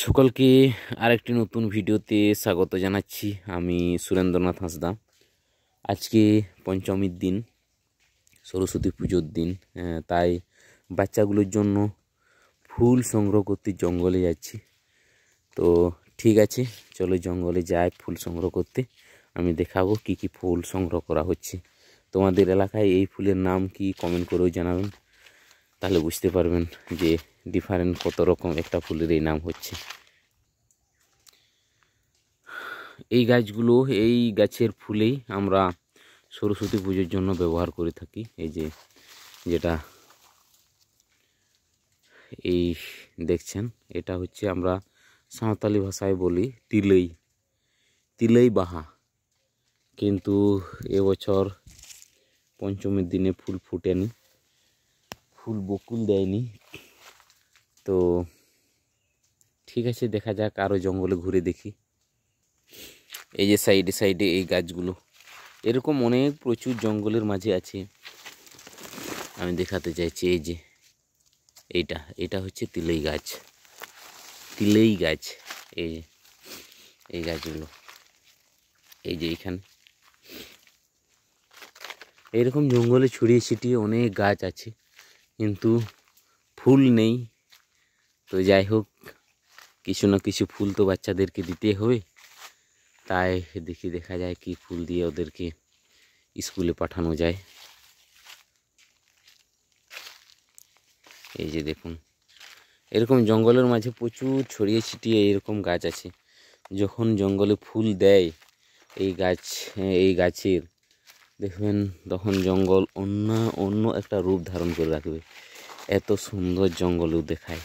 সকলকে আরেকটি নতুন ভিডিওতে স্বাগত জানাচ্ছি। আমি সুরেন্দ্রনাথ হাঁসদা। আজকে পঞ্চমীর দিন, সরস্বতী পুজোর দিন, তাই বাচ্চাগুলোর জন্য ফুল সংগ্রহ করতে জঙ্গলে যাচ্ছি। তো ঠিক আছে, চলো জঙ্গলে যাই ফুল সংগ্রহ করতে। আমি দেখাবো কি কি ফুল সংগ্রহ করা হচ্ছে। তোমাদের এলাকায় এই ফুলের নাম কি কমেন্ট করেও জানাবেন, তাহলে বুঝতে পারবেন যে ডিফারেন্ট কত রকম একটা ফুলের এই নাম হচ্ছে। এই গাছগুলো, এই গাছের ফুলেই আমরা সরস্বতী পুজোর জন্য ব্যবহার করে থাকি। এই যে যেটা এই দেখছেন, এটা হচ্ছে আমরা সাঁওতালি ভাষায় বলি তিলই, তিলই বাহা। কিন্তু এবছর পঞ্চমীর দিনে ফুল ফুটেনি, ফুল বকুল দেয়নি। তো ঠিক আছে, দেখা যাক, আরও জঙ্গলে ঘুরে দেখি। এই যে সাইডে সাইডে এই গাছগুলো, এরকম অনেক প্রচুর জঙ্গলের মাঝে আছে। আমি দেখাতে চাইছি, এই যে এটা হচ্ছে তিলই গাছ, তিলই গাছ। এই যে এই গাছগুলো, এই যে এইখানে এইরকম জঙ্গলে ছড়িয়ে ছিটিয়ে অনেক গাছ আছে, কিন্তু ফুল নেই। তো যাই হোক, কিছু না কিছু ফুল তো বাচ্চাদেরকে দিতে হবে। তাই দেখা যায় কি ফুল দিয়ে ওদেরকে স্কুলে পাঠানো যায়। এই যে দেখুন, এরকম জঙ্গলের মাঝে প্রচুর ছড়িয়ে ছিটিয়ে এরকম গাছ আছে। যখন জঙ্গলে ফুল দেয় এই গাছের দেখবেন, তখন জঙ্গল অন্য একটা রূপ ধারণ করে রাখবে। এত সুন্দর জঙ্গলও দেখায়।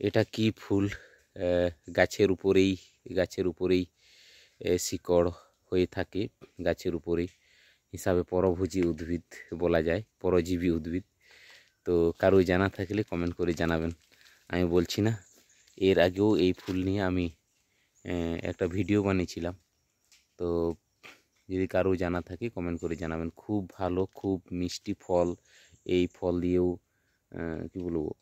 এটা কি ফুল? গাছের উপরেই শিকড় হয়ে থাকে, গাছের উপরেই হিসাবে পরভোজী উদ্ভিদ বলা যায়, পরজীবী উদ্ভিদ। তো কারো জানা থাকলে কমেন্ট করে জানাবেন। আমি বলছি না, এর আগেও এই ফুল নিয়ে আমি একটা ভিডিও বানিয়েছিলাম। তো যদি কারো জানা থাকে কমেন্ট করে জানাবেন। খুব ভালো, খুব মিষ্টি ফল। এই ফল দিয়েও কি বলবো,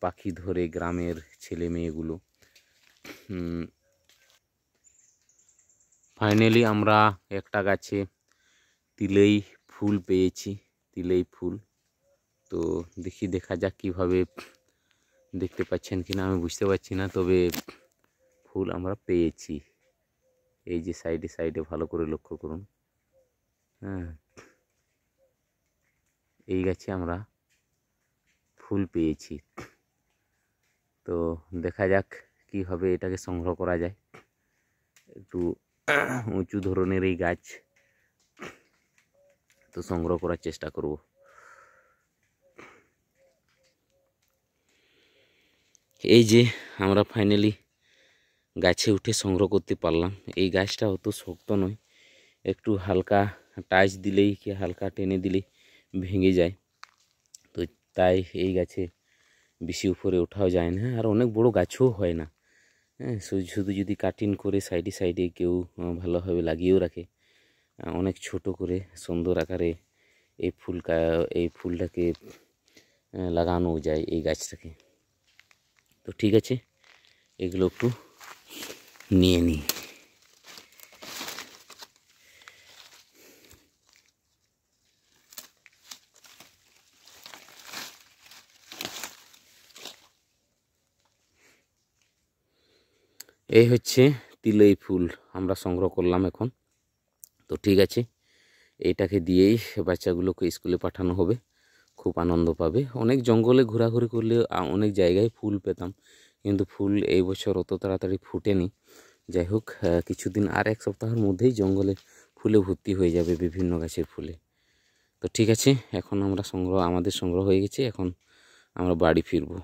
পাখি ধরে গ্রামের ছেলে মেয়েগুলো। ফাইনালি আমরা একটা গাছে তিলই ফুল পেয়েছি, তিলই ফুল। তো দেখা যাক কিভাবে, দেখতে পাচ্ছেন কিনা আমি বুঝতে পারছি না, তবে ফুল আমরা পেয়েছি। এই যে সাইডে সাইডে ভালো করে লক্ষ্য করুন। হ্যাঁ, এই গাছে আমরা ফুল পেয়েছি। তো দেখা যাক কীভাবে এটাকে সংগ্রহ করা যায়। একটু উঁচু ধরনের এই গাছ, তো সংগ্রহ করার চেষ্টা করব। এই যে আমরা ফাইনালি গাছে উঠে সংগ্রহ করতে পারলাম। এই গাছটা অত শক্ত নয়, একটু হালকা টাচ দিলেই কি হালকা টেনে দিলেই ভেঙে যায়। তো তাই এই গাছে বেশি উপরে ওঠাও যায় না, আর অনেক বড় গাছও হয় না। হ্যাঁ, শুধু যদি কাটিং করে সাইডে সাইডে কেউ ভালোভাবে লাগিয়েও রাখে, অনেক ছোট করে সুন্দর আকারে এই ফুলটাকে লাগানো যায় এই গাছটাকে। তো ঠিক আছে, এগুলো একটু নিয়ে নিই। এই হচ্ছে তিলই ফুল আমরা সংগ্রহ করলাম এখন। তো ঠিক আছে, এইটাকে দিয়েই বাচ্চাগুলোকে স্কুলে পাঠানো হবে, খুব আনন্দ পাবে। অনেক জঙ্গলে ঘোরাঘুরি করলে অনেক জায়গায় ফুল পেতাম, কিন্তু ফুল এই বছর অত তাড়াতাড়ি ফুটেনি। যাই হোক, কিছুদিন আর এক সপ্তাহের মধ্যেই জঙ্গলে ফুলে ভর্তি হয়ে যাবে, বিভিন্ন গাছের ফুলে। তো ঠিক আছে, এখন আমাদের সংগ্রহ হয়ে গেছে, এখন আমরা বাড়ি ফিরবো।